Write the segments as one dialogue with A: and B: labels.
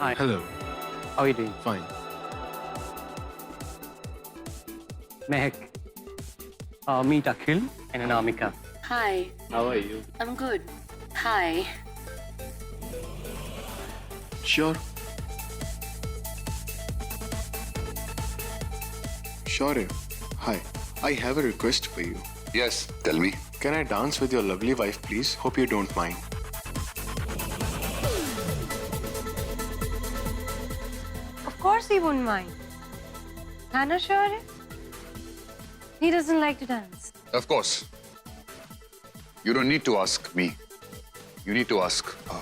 A: Hi,
B: Hello.
A: how are you doing?
B: Fine.
A: Mehak, meet Akhil and Anamika.
C: Hi,
A: How are you?
C: I'm good. Hi.
B: Sure. Sure. Hi. I have a request for you.
D: Yes, tell me.
B: Can I dance with your lovely wife, please? Hope you don't mind.
E: Of course he wouldn't mind. Hannah sure is. He doesn't like to dance.
D: Of course. You don't need to ask me. You need to ask her.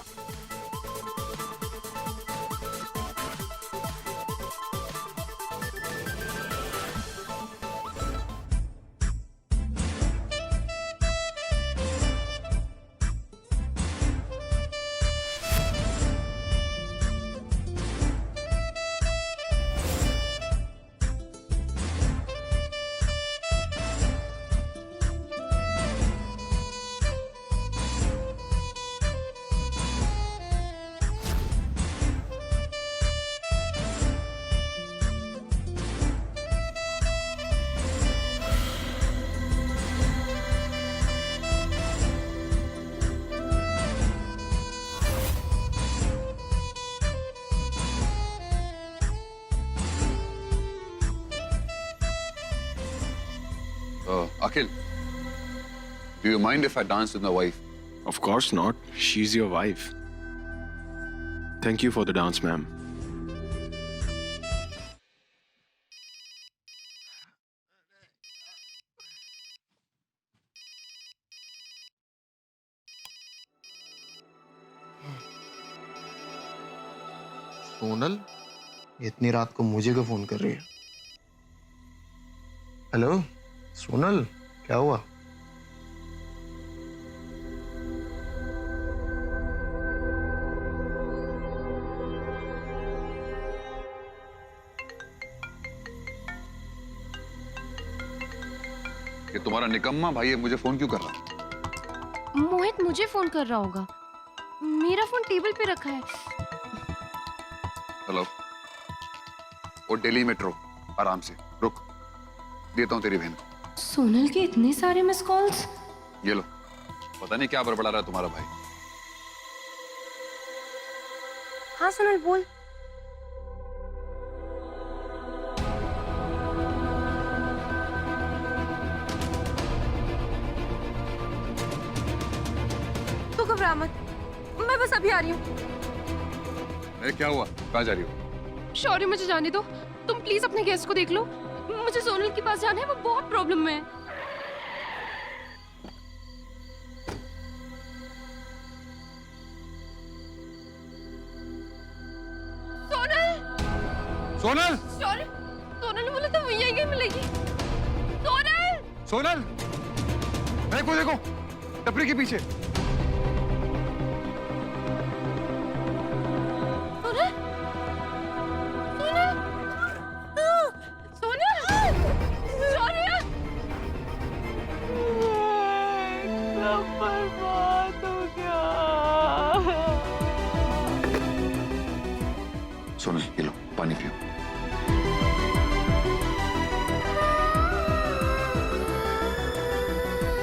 D: Akhil, do you mind if I dance with my wife?
B: Of course not. She's your wife. Thank you for the dance, ma'am.
F: Sonal इतनी रात को मुझे क्यों phone कर रही है? Hello Sonal, क्या हुआ?
D: कि तुम्हारा निकम्मा भाई है मुझे फोन क्यों कर रहा?
E: मोहित मुझे फोन कर रहा होगा। मेरा फोन टेबल पे रखा है।
D: हेलो, वो दिल्ली मेट्रो, आराम से रुक, देता हूँ तेरी बहन को।
E: सोनल के इतने सारे मिस कॉल्स।
D: ये लो, पता नहीं क्या बड़बड़ा रहा है तुम्हारा भाई।
E: हाँ सोनल बोल। तू घबरा मत, मैं बस अभी आ रही हूँ।
D: क्या हुआ? कहाँ जा रही हो?
E: शौर्य मुझे जाने दो। तुम प्लीज अपने गेस्ट को देख लो। मुझे सोनल के पास जाना है, वो बहुत प्रॉब्लम में है। सोनल!
D: सोनल!
E: शौर्य, सोनल ने बोला तो यहीं मिलेगी। सोनल!
D: सोनल! मैं को देखो, टपरी के पीछे। सोनल, ये लो, पानी पियो।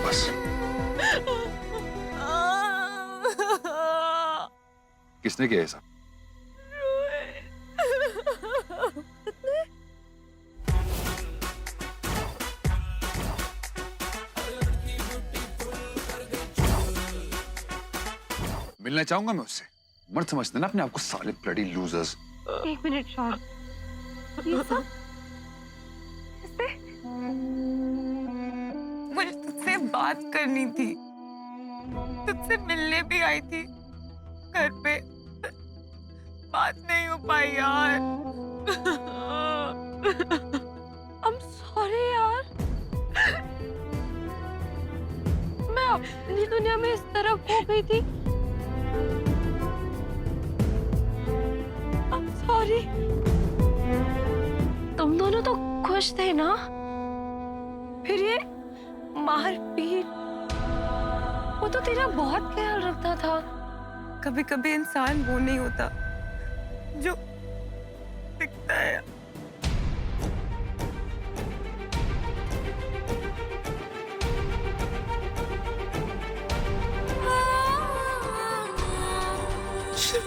D: बस। किसने किया ऐसा? मिलना चाहूंगा मैं उससे। मत समझते ना अपने आप को साले ब्लडी लूजर्स।
E: एक मिनट शौर्य, ये सब
G: मुझे तुझसे बात करनी थी, तुझसे मिलने भी आई थी घर पे, बात नहीं हो पाई यार।
E: I'm sorry यार। मैं अपनी दुनिया में इस तरह खो गई थी। I'm sorry। तुम दोनों तो खुश थे ना? फिर ये मारपीट, वो तो तेरा बहुत ख्याल रखता था।
G: कभी कभी इंसान वो नहीं होता जो दिखता है।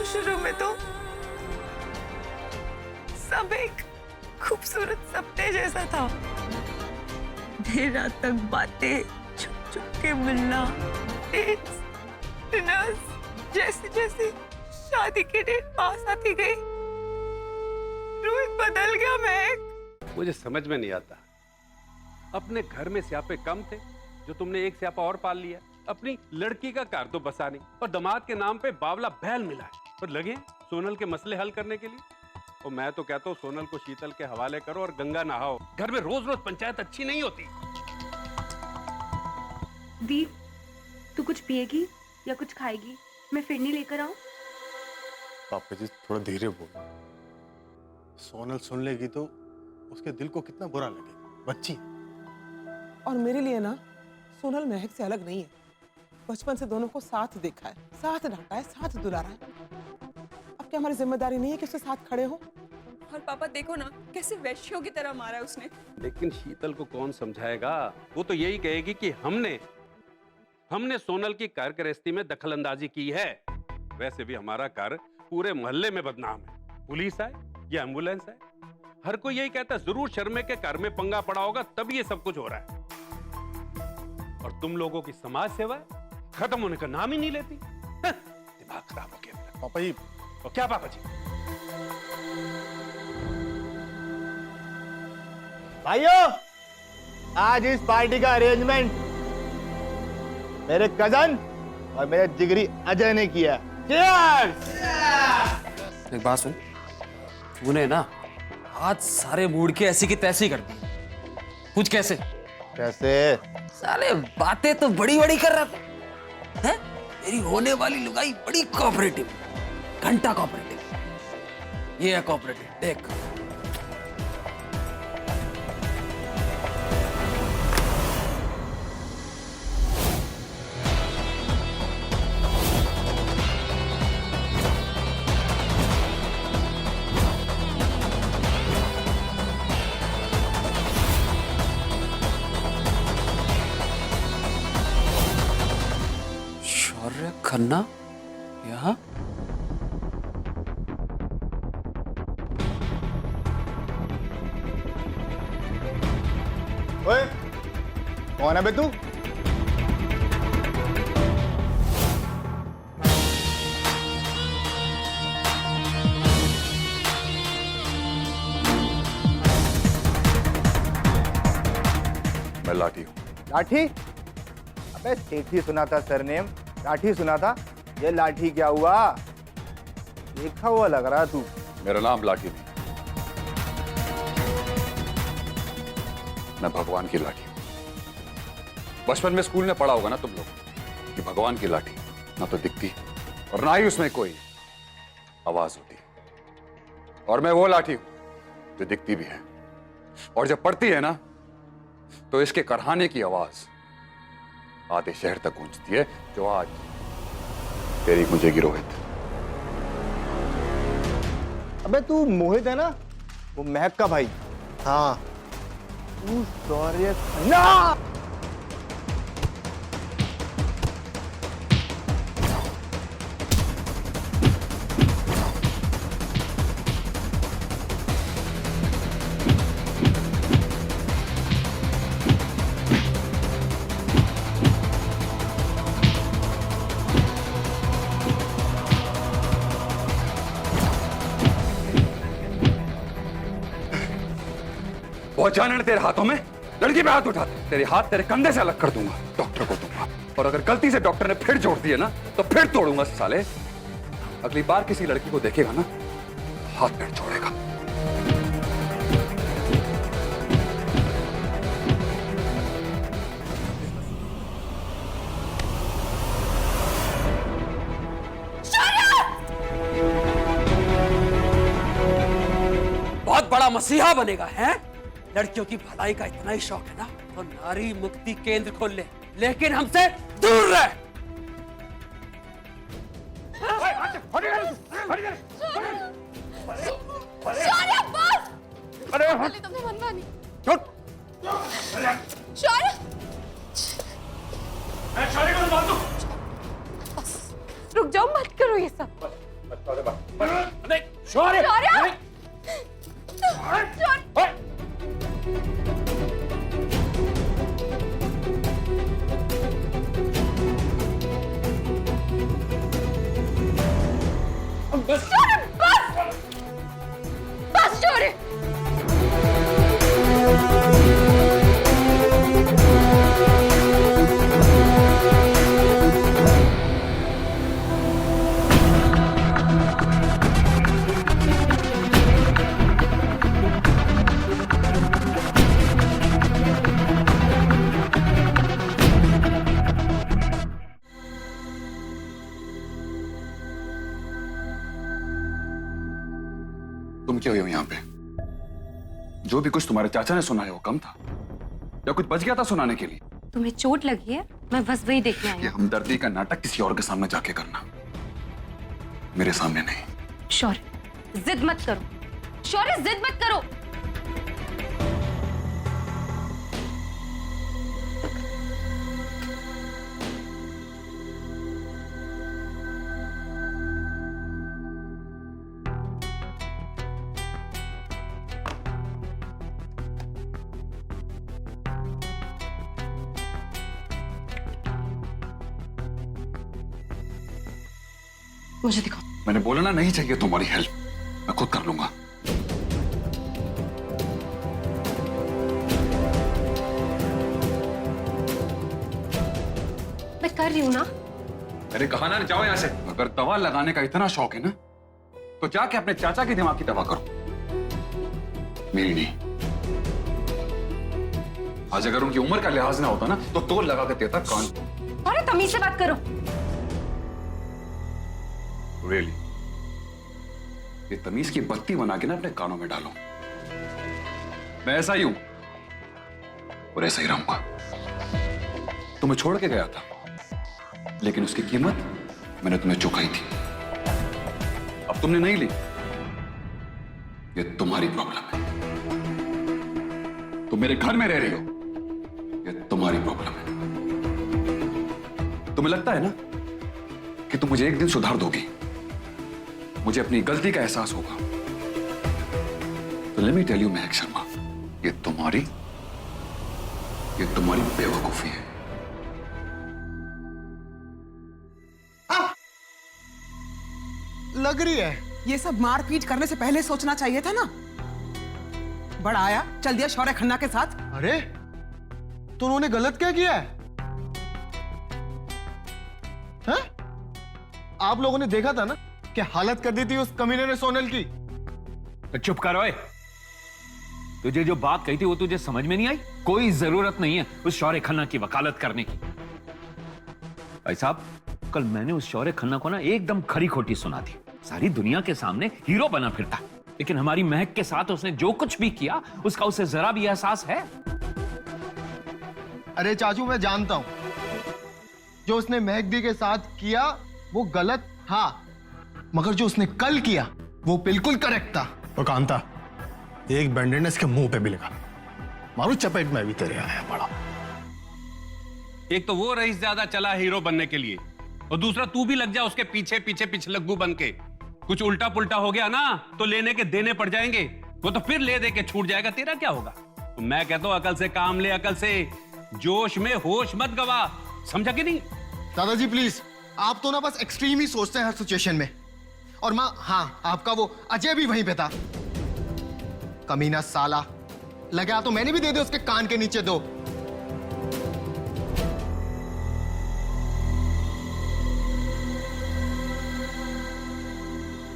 G: शुरू में तो सब एक खूबसूरत सपने जैसा था। देर रात तक बातें, छुप छुप के मिलना, डेट्स, डिनर्स, जैसे जैसे शादी की डेट पास आती गई रोहित बदल गया। महक,
H: मुझे समझ में नहीं आता, अपने घर में स्यापे कम थे जो तुमने एक स्यापा और पाल लिया। अपनी लड़की का कार तो बसा नहीं और दामाद के नाम पे बावला बैल मिला है और लगे सोनल के मसले हल करने के लिए। और मैं तो कहता हूँ सोनल को शीतल के हवाले करो और गंगा नहाओ। घर में रोज रोज पंचायत अच्छी नहीं होती।
I: दी, तू कुछ पिएगी या कुछ खाएगी? मैं फिरनी लेकर आऊं?
J: पापा जी थोड़ा धीरे बोलो, सोनल सुन लेगी तो उसके दिल को कितना बुरा लगेगा, बच्ची।
K: और मेरे लिए ना सोनल महक से अलग नहीं है। बचपन से दोनों को साथ देखा है, साथ डांटा है, साथ दुलारा है। अब क्या हमारी जिम्मेदारी नहीं है कि उसके साथ खड़े हो?
L: और पापा देखो ना कैसे वैश्यों की तरह मारा है उसने।
H: लेकिन शीतल को कौन समझाएगा? वो तो यही कहेगी कि हमने सोनल की कार गृहस्थी में दखल अंदाजी की है। वैसे भी हमारा कार पूरे मोहल्ले में बदनाम है। पुलिस आए या एम्बुलेंस आए, हर कोई यही कहता है जरूर शर्मे के कार में पंगा पड़ा होगा तब ये सब कुछ हो रहा है। और तुम लोगों की समाज सेवा खत्म होने का नाम ही नहीं लेती। दिमाग खराब हो गया मेरा।
J: पापा जी।
H: और क्या पापा जी?
M: भाइयों, आज इस पार्टी का अरेंजमेंट मेरे कजन और मेरे जिगरी अजय ने किया। चीयर्स!
N: एक बात सुन, तूने ना आज सारे मूड के ऐसी की तैसी कर दी। कुछ कैसे?
M: कैसे?
N: साले बातें तो बड़ी बड़ी कर रहा था। हैं? मेरी होने वाली लुगाई बड़ी कोऑपरेटिव, घंटा कोऑपरेटिव। ये है कोऑपरेटिव, देख। शौर्य खन्ना यहाँ?
M: ओए, कौन है बे तू?
D: मैं लाठी हूँ।
M: लाठी? अबे सेठी सुना था सरनेम, लाठी सुना था। ये लाठी क्या हुआ? देखा हुआ लग रहा तू।
D: मेरा नाम लाठी नहीं, मैं भगवान की लाठी हूँ। बचपन में स्कूल में पढ़ा होगा ना तुम लोग कि भगवान की लाठी ना तो दिखती और ना ही उसमें कोई आवाज होती। और मैं वो लाठी हूं जो दिखती भी है और जब पड़ती है ना तो इसके करहाने की आवाज आधे शहर तक गूंजती है, जो आज तेरी गूंजेगी रोहित।
M: अबे तू मोहित है ना, वो महक का भाई। हाँ, तू शौर्य खन्ना।
D: बहुत जान है तेरे हाथों में, लड़की पे हाथ उठा, तेरे हाथ तेरे कंधे से अलग कर दूंगा, डॉक्टर को दूंगा। और अगर गलती से डॉक्टर ने फिर जोड़ दिए ना तो फिर तोड़ूंगा साले। अगली बार किसी लड़की को देखेगा ना हाथ पैर छोड़ेगा।
N: बहुत बड़ा मसीहा बनेगा, है? लड़कियों की भलाई का इतना ही शौक है ना तो नारी मुक्ति केंद्र खोल ले, लेकिन हमसे दूर रह।
M: अरे
L: तुमने मनवा नहीं।
M: चुप।
L: शौर्य
E: रुक जाओ, मत करो ये सब।
M: शौर्य
E: बस शौर्य।
D: तुम क्यों हो यहाँ पे? जो भी कुछ तुम्हारे चाचा ने सुनाया वो कम था या कुछ बच गया था सुनाने के लिए?
E: तुम्हें चोट लगी है, मैं बस वही देखने आई
D: ये हमदर्दी का नाटक किसी और के सामने जाके करना, मेरे सामने नहीं।
E: हूँ। शौर्य जिद मत करो, शौर्य जिद मत करो। मुझे दिखाओ।
D: मैंने बोला ना नहीं चाहिए तुम्हारी हेल्प, मैं खुद कर लूंगा।
E: मैं कर रही हूँ ना।
D: मैंने कहा ना जाओ यहां से। अगर दवा लगाने का इतना शौक है ना तो जाके अपने चाचा के दिमाग की दवा करो, मेरी नहीं। आज अगर उनकी उम्र का लिहाज ना होता ना तो तोड़ लगा के देता कान।
E: अरे तमीज से बात करो।
D: Really? ये तमीज की बत्ती बना के ना अपने कानों में डालो। मैं ऐसा ही हूं और ऐसा ही रहूंगा। तुम्हें छोड़ के गया था लेकिन उसकी कीमत मैंने तुम्हें चुकाई थी। अब तुमने नहीं ली, ये तुम्हारी प्रॉब्लम है। तुम मेरे घर में रह रही हो, ये तुम्हारी प्रॉब्लम है। तुम्हें लगता है ना कि तुम मुझे एक दिन सुधार दोगी, मुझे अपनी गलती का एहसास होगा। तो लेट मी टेल यू महक शर्मा, ये तुम्हारी बेवकूफी है।
K: लग रही है ये सब मारपीट करने से पहले सोचना चाहिए था ना। बड़ा आया चल दिया शौर्य खन्ना के साथ।
F: अरे तो उन्होंने गलत क्या किया है? हैं? आप लोगों ने देखा था ना कि हालत कर दी थी उस कमीने ने सोनल की।
N: तो चुप कर ओए। तुझे जो बात कही थी वो तुझे समझ में नहीं आई? कोई जरूरत नहीं है उस शौर्य खन्ना की वकालत करने की। भाई साहब, कल मैंने उस शौर्य खन्ना को ना एकदम खरी खोटी सुना दी। सारी दुनिया के सामने हीरो बना फिरता, लेकिन हमारी महक के साथ उसने जो कुछ भी किया उसका उसे जरा भी एहसास है?
F: अरे चाचू मैं जानता हूं जो उसने महक दी के साथ किया वो गलत था, मगर जो उसने कल किया वो बिल्कुल करेक्ट था।
J: तो कांता, एक बैंडेड ने इसके मुंह पे भी लगा, मारू चपेट में भी तेरे आया बड़ा।
H: एक तो वो रईस ज्यादा चला हीरो बनने के लिए, और दूसरा तू भी लग जा उसके पीछे पीछे पिछलग्गू बन के। कुछ उल्टा पुल्टा हो गया ना तो लेने के देने पड़ जाएंगे, वो तो फिर ले दे के छूट जाएगा, तेरा क्या होगा? तो मैं कहता हूं अकल से काम ले, अकल से। जोश में होश मत गवा, समझा कि नहीं?
F: दादाजी प्लीज, आप तो ना बस एक्सट्रीम ही सोचते हैं हर सिचुएशन में। और माँ, हाँ आपका वो अजय भी वहीं पे था। कमीना साला, लगा तो मैंने भी दे दिया उसके कान के नीचे दो।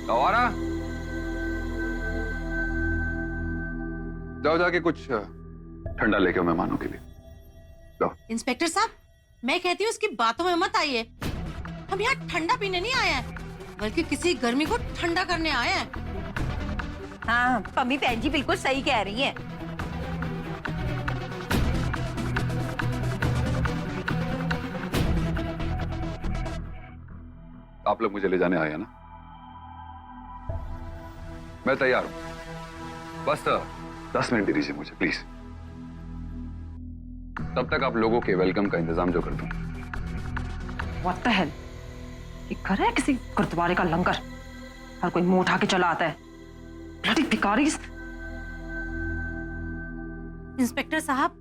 D: गवारा, जाओ जाके कुछ ठंडा लेके आओ मेहमानों के लिए। जाओ।
G: इंस्पेक्टर साहब, मैं कहती हूँ उसकी बातों में मत आइए। हम यहाँ ठंडा पीने नहीं आए हैं, बल्कि किसी गर्मी को ठंडा करने आए हैं।
E: हाँ, पम्मी बहन जी बिल्कुल सही कह रही है।
D: आप लोग मुझे ले जाने आए हैं ना? मैं तैयार हूं, बस 10 मिनट दे दीजिए मुझे प्लीज। तब तक आप लोगों के वेलकम का इंतजाम जो कर दूं।
E: What the hell? ये घर है किसी गुरुद्वारे का लंगर? हर कोई मुंह उठा के चला आता है। Bloody भिखारीस।
C: इंस्पेक्टर साहब,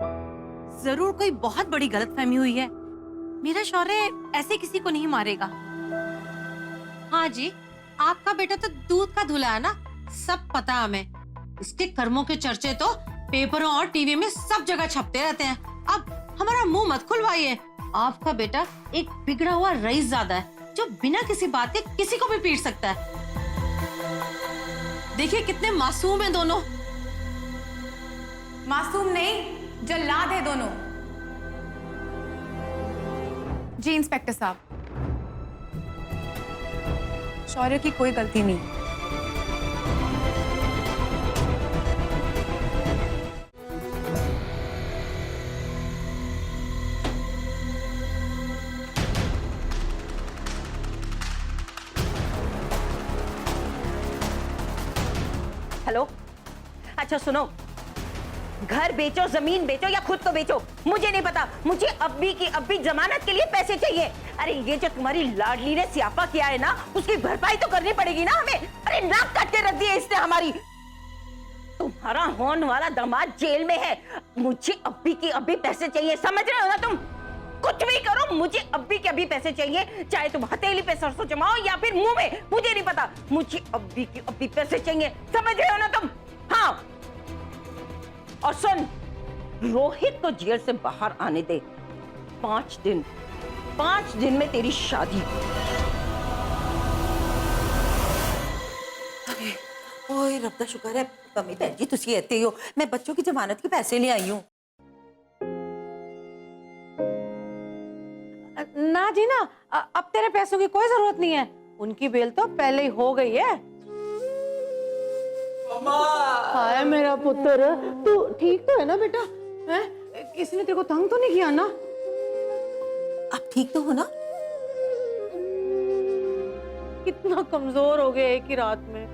C: जरूर कोई बहुत बड़ी गलतफहमी हुई है। मेरा शौर्य ऐसे किसी को नहीं मारेगा। हाँ जी, आपका बेटा तो दूध का धुला है ना, सब पता हमें। इसके कर्मों के चर्चे तो पेपरों और टीवी में सब जगह छपते रहते हैं। अब हमारा मुंह मत खुलवाइए। आपका बेटा एक बिगड़ा हुआ रईसजादा है जो बिना किसी बात के किसी को भी पीट सकता है। देखिए कितने मासूम हैं दोनों।
L: मासूम नहीं, जल्लाद है दोनों। जी इंस्पेक्टर साहब, शौर्य की कोई गलती नहीं।
G: हेलो, अच्छा सुनो, घर बेचो, जमीन बेचो या खुद को बेचो, मुझे नहीं पता। मुझे अब्बी की अब्बी जमानत के लिए पैसे चाहिए। अरे ये जो तुम्हारी लाडली ने स्यापा किया है ना, उसकी भरपाई तो करनी पड़ेगी ना हमें। अरे नाक काट के रख दिए इसने हमारी। तुम्हारा होने वाला दामाद जेल में है, मुझे अब्बी की अब्बी पैसे चाहिए, समझ रहे हो ना तुम? कुछ भी करो, मुझे अब्बी के अब्बी पैसे चाहिए, चाहे तुम हथेली पे सरसों जमाओ या फिर मुंह में, मुझे नहीं पता। मुझे अब्बी की अब्बी पैसे चाहिए, समझ रहे हो ना तुम? हाँ, और सुन, रोहित को जेल से बाहर आने दे। 5 दिन में तेरी शादी। ओए रब दा शुक्र है कमी भैन जी तुसी इत्थे ही हो। मैं बच्चों की जमानत के पैसे ले आई हूँ।
E: ना जी ना, अब तेरे पैसों की कोई जरूरत नहीं है। उनकी बेल तो पहले ही हो गई है। हाय मेरा पुत्र, तू ठीक तो है ना बेटा? हैं? किसी ने तेरे को तंग तो नहीं किया ना?
G: आप ठीक तो हो ना?
E: कितना कमजोर हो गए एक ही रात में।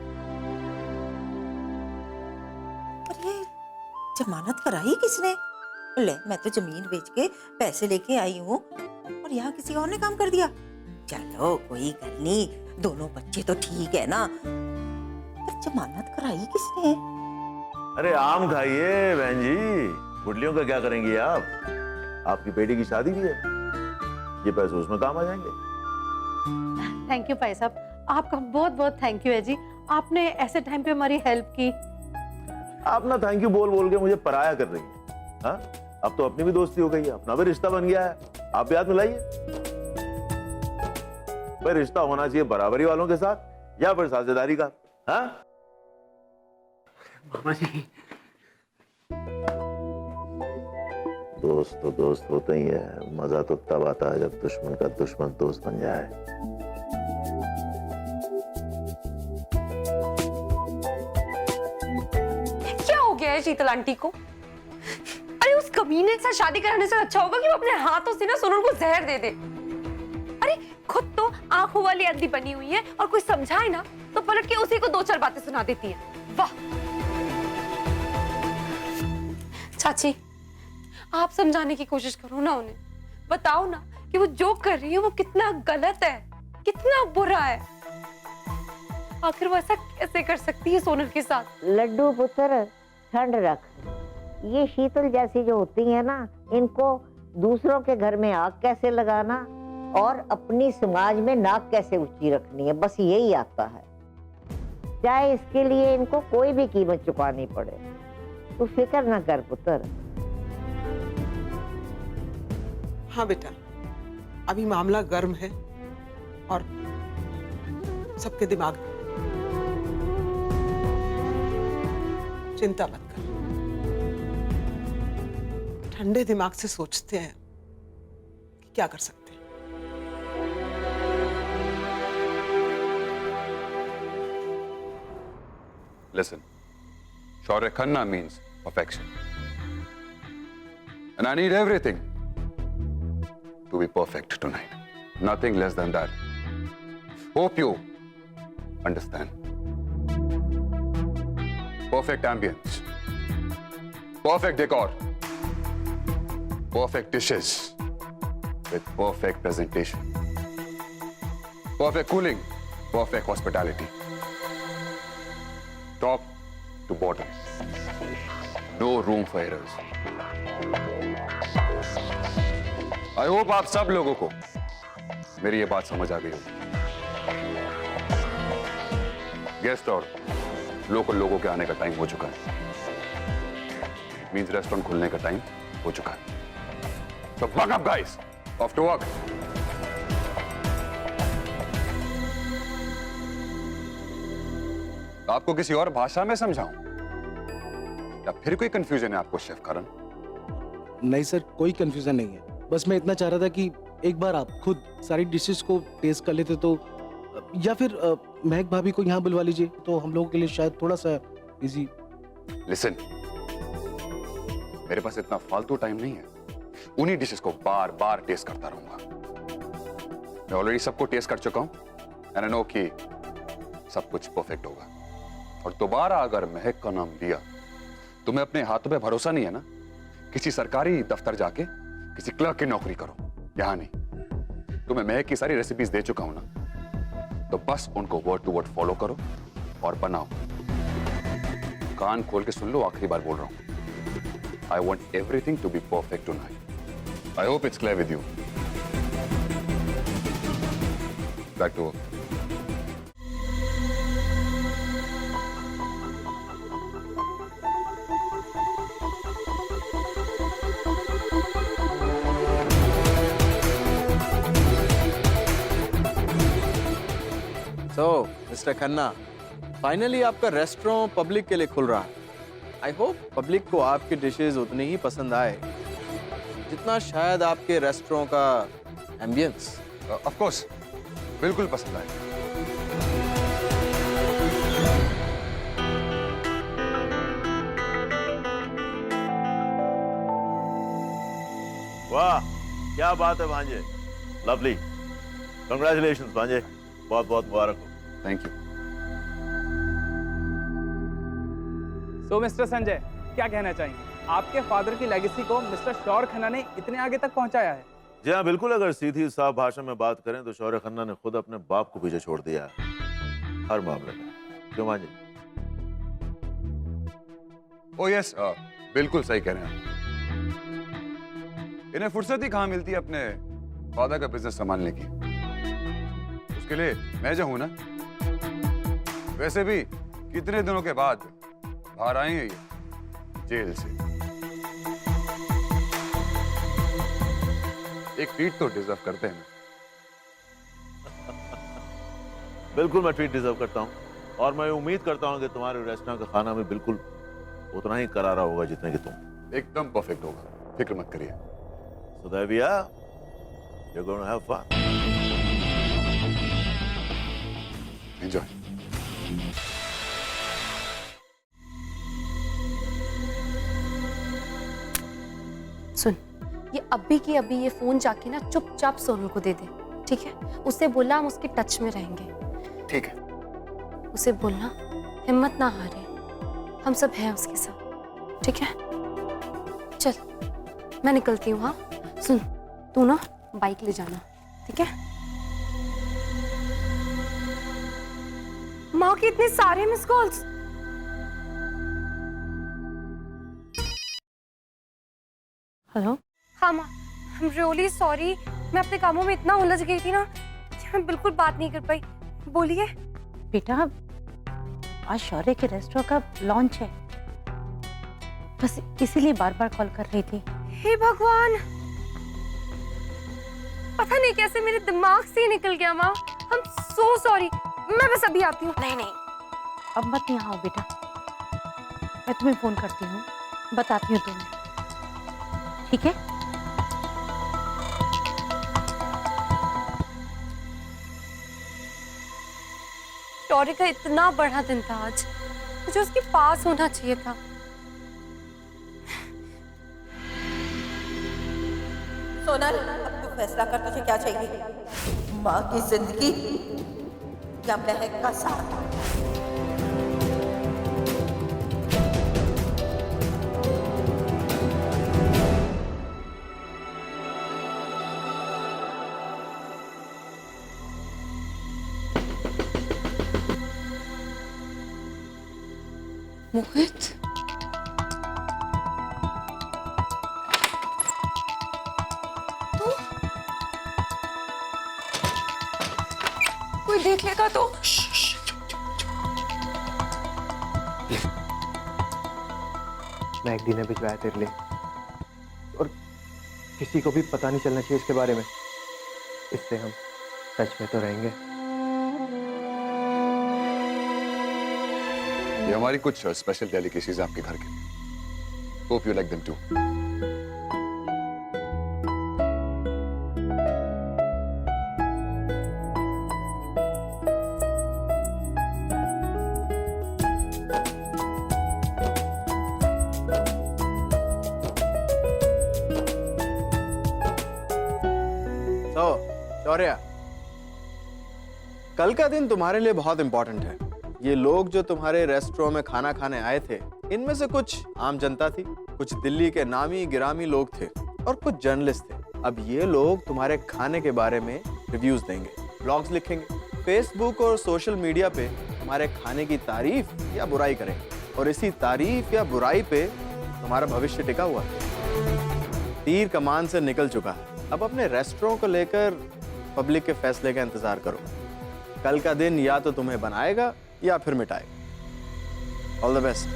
G: पर ये जमानत कराई किसने? ले, मैं तो जमीन बेच के पैसे लेके आई हूँ और यहाँ किसी और ने काम कर दिया। चलो कोई गल नहीं, दोनों बच्चे तो ठीक है ना। पर जमानत कराई किसने?
M: अरे आम खाइए बहन जी, गुडलियों का क्या करेंगी आप? आपकी बेटी की शादी भी है, ये पैसे उसमें काम आ जाएंगे।
E: थैंक यू भाई साहब, आपका बहुत बहुत थैंक यू है जी। आपने ऐसे टाइम पे हमारी हेल्प की।
M: आप ना थैंक यू बोल बोल के मुझे पराया कर रही है। हाँ, अब तो अपनी भी दोस्ती हो गई है, अपना भी रिश्ता बन गया है। आप भी हाथ मिलाइए। भाई रिश्ता होना चाहिए बराबरी वालों के साथ या फिर साझेदारी का। हाँ
A: मामा जी,
M: दोस्त तो दोस्त होते ही है, मजा तो तब आता है जब दुश्मन का दुश्मन दोस्त बन जाए।
I: क्या हो गया है शीतल आंटी को? अरे उस कमीने के साथ शादी कराने से अच्छा होगा कि वो अपने हाथों से ना सोनल को जहर दे दे। अरे खुद तो आंखों वाली अंधी बनी हुई है और कोई समझाए ना तो पलट के उसी को 2-4 बातें सुना देती है। वाह चाची, आप समझाने की कोशिश करो ना उन्हें। बताओ ना कि वो जो कर रही है वो कितना गलत है, कितना बुरा है। आखिर वो ऐसा कैसे कर सकती है सोनल के साथ?
O: लड्डू पुत्र ठंड रख। ये शीतल जैसी जो होती है ना, इनको दूसरों के घर में आग कैसे लगाना और अपनी समाज में नाक कैसे ऊंची रखनी है, बस यही आता है। चाहे इसके लिए इनको कोई भी कीमत चुकानी पड़े। तू फिक्र ना कर पुत्र।
K: हाँ बेटा, अभी मामला गर्म है और सबके दिमाग में। चिंता मत कर, ठंडे दिमाग से सोचते हैं कि क्या कर सकते हैं।
D: Listen, Shaurya Khanna means perfection. And I need everything to be perfect tonight. Nothing less than that. Hope you understand. Perfect ambience, Perfect decor, perfect dishes with perfect presentation, perfect cooling, perfect hospitality, top to bottom, no room for errors. I hope आप सब लोगों को मेरी ये बात समझ आ गई होगी। गेस्ट और लोकल लोगों के आने का टाइम हो चुका है। मींस रेस्टोरेंट खुलने का टाइम हो चुका है। So buck up guys, off to work. आपको किसी और भाषा में समझाऊं या फिर कोई कंफ्यूजन है आपको शेफ करण?
P: नहीं सर, कोई कंफ्यूजन नहीं है। बस मैं इतना चाह रहा था कि एक बार आप खुद सारी डिशेस को टेस्ट कर लेते तो, या फिर महक भाभी को यहाँ बुलवा लीजिए तो हम लोगों के लिए शायद थोड़ा सा इजी।
D: लिसन, मेरे पास इतना फालतू टाइम नहीं है। उन्हीं डिशेस को बार बार टेस्ट करता रहूंगा। मैं ऑलरेडी सबको टेस्ट कर चुका हूं एंड आई नो कि सब कुछ परफेक्ट होगा। और दोबारा अगर महक का नाम लिया तो मैं अपने हाथों पे भरोसा नहीं है ना, किसी सरकारी दफ्तर जाके किसी क्लर्क की नौकरी करो, यहां नहीं। तो मैं महक की सारी रेसिपीज दे चुका हूं ना, तो बस उनको वर्ड टू वर्ड फॉलो करो और बनाओ। कान खोल के सुन लो, आखिरी बार बोल रहा हूं। I want everything to be perfect tonight. I hope it's clear with you. Back to work.
M: So, Mr. Khanna, finally आपका रेस्टोरेंट पब्लिक के लिए खुल रहा है। आई होप पब्लिक को आपकी डिशेज उतनी ही पसंद आए जितना शायद आपके रेस्टोरेंट का एम्बियंस।
D: ऑफ कोर्स, बिल्कुल पसंद आए।
Q: वाह, क्या बात है भांजे, लवली, कंग्रेचुलेशंस भांजे, बहुत बहुत मुबारक हो।
D: Thank you.
R: So mister Sanjay, क्या कहना चाहेंगे? आपके फादर की लेगेसी को मिस्टर शौर्य खन्ना ने इतने आगे तक पहुंचाया है।
Q: जी हाँ, बिल्कुल। अगर सीधी साफ भाषा में बात करें तो शौर्य खन्ना ने खुद अपने बाप को पीछे छोड़ दिया है हर मामले में। क्यों भांजे?
D: ओ यस, बिल्कुल सही कह रहे हैं। इन्हें फुर्सत ही कहाँ मिलती है अपने फादर का बिजनेस संभालने की। उसके लिए मैं जो हूं ना, वैसे भी कितने दिनों के बाद बाहर आए हैं ये जेल से। एक ट्रीट तो डिजर्व करते हैं।
Q: बिल्कुल, मैं ट्रीट डिजर्व करता हूँ और मैं उम्मीद करता हूँ कि तुम्हारे रेस्टोरेंट का खाना भी बिल्कुल उतना ही करारा होगा जितने कि तुम।
D: एकदम परफेक्ट होगा, फिक्र मत करिए।
Q: So there we are. You're going to have fun.
D: Enjoy.
I: सुन, ये अभी की अभी ये फोन जाके ना चुपचाप सोनल को दे दे, ठीक है? उसे बोलना हम उसके टच में रहेंगे।
F: ठीक है।
I: उसे बोलना हिम्मत ना हारे, हम सब हैं उसके साथ, ठीक है? चल मैं निकलती हूँ। हाँ सुन, तू ना बाइक ले जाना, ठीक है? माँ के इतने सारे मिस कॉल्स। हेलो। हाँ माँ, I'm really sorry, मैं अपने कामों में इतना उलझ गई थी ना कि मैं बिल्कुल बात नहीं कर पाई। बोलिए।
O: बेटा, आज शौर्य के रेस्टोरेंट का लॉन्च है, बस इसीलिए बार बार कॉल कर रही थी।
I: हे भगवान, पता नहीं कैसे मेरे दिमाग से ही निकल गया माँ। I'm so sorry, मैं बस अभी आती हूँ। नहीं,
O: अब मत यहाँ आओ बेटा, मैं तुम्हें फोन करती हूँ, बताती हूँ तुम्हें, ठीक है?
I: शौर्य का इतना बड़ा दिन था आज, मुझे उसके पास होना चाहिए था।
S: सोनल, अब तू फैसला कर, तुझे क्या चाहिए? माँ की जिंदगी या महक का साथ?
I: मोहित, कोई देख लेगा तो?
F: महक दी ने भिजवाया तेरे लिए, और किसी को भी पता नहीं चलना चाहिए इसके बारे में। इससे हम सच में तो रहेंगे।
D: ये हमारी कुछ स्पेशल डेलिकेसीज हैं आपके घर के लिए। Hope you like them too.
M: Shaurya, कल का दिन तुम्हारे लिए बहुत इंपॉर्टेंट है। ये लोग जो तुम्हारे रेस्टोरेंट में खाना खाने आए थे, इनमें से कुछ आम जनता थी, कुछ दिल्ली के नामी गिरामी लोग थे और कुछ जर्नलिस्ट थे। अब ये लोग तुम्हारे खाने के बारे में रिव्यूज देंगे, ब्लॉग्स लिखेंगे, फेसबुक और सोशल मीडिया पे तुम्हारे खाने की तारीफ या बुराई करेंगे, और इसी तारीफ या बुराई पे तुम्हारा भविष्य टिका हुआ है। तीर कमान से निकल चुका है। अब अपने रेस्टोरेंट को लेकर पब्लिक के फैसले का इंतजार करो। कल का दिन या तो तुम्हें बनाएगा या फिर मिटाएगा। All the best.